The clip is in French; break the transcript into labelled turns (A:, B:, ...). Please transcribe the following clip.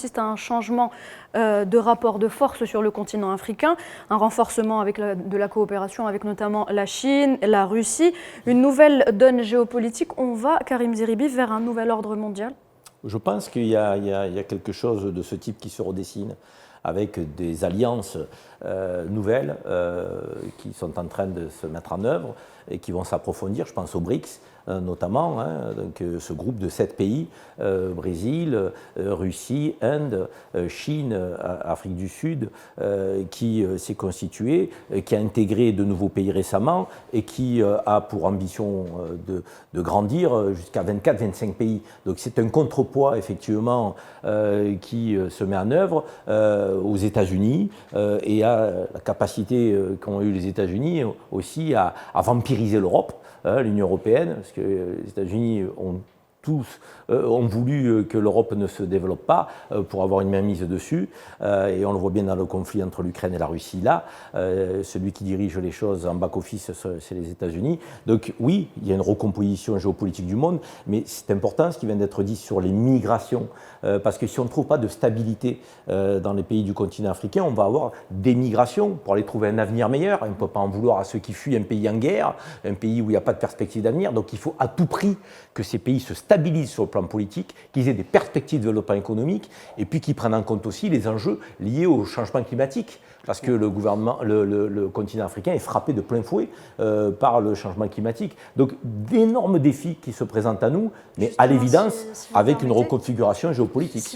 A: assiste à un changement de rapport de force sur le continent africain, un renforcement de la coopération avec notamment la Chine, la Russie, une nouvelle donne géopolitique. On va, Karim Zeribi, vers un nouvel ordre mondial?
B: Je pense qu'il y a quelque chose de ce type qui se redessine, avec des alliances nouvelles qui sont en train de se mettre en œuvre et qui vont s'approfondir. Je pense aux BRICS notamment, donc, ce groupe de 7 pays, Brésil, Russie, Inde, Chine, Afrique du Sud, qui s'est constitué, qui a intégré de nouveaux pays récemment et qui a pour ambition de grandir jusqu'à 24-25 pays. Donc c'est un contrepoids effectivement qui se met en œuvre aux États-Unis et à la capacité qu'ont eu les États-Unis aussi à vampiriser l'Europe, l'Union européenne, parce que les États-Unis ont voulu que l'Europe ne se développe pas pour avoir une mainmise dessus, et on le voit bien dans le conflit entre l'Ukraine et la Russie là, celui qui dirige les choses en back-office, c'est les États-Unis. Donc oui, il y a une recomposition géopolitique du monde, mais c'est important ce qui vient d'être dit sur les migrations, parce que si on ne trouve pas de stabilité dans les pays du continent africain, on va avoir des migrations pour aller trouver un avenir meilleur. On ne peut pas en vouloir à ceux qui fuient un pays en guerre, un pays où il n'y a pas de perspective d'avenir, donc il faut à tout prix que ces pays se stabilisent sur le plan politique, qu'ils aient des perspectives de développement économique et puis qu'ils prennent en compte aussi les enjeux liés au changement climatique. Parce que le continent africain est frappé de plein fouet par le changement climatique. Donc d'énormes défis qui se présentent à nous, mais à l'évidence avec une reconfiguration géopolitique.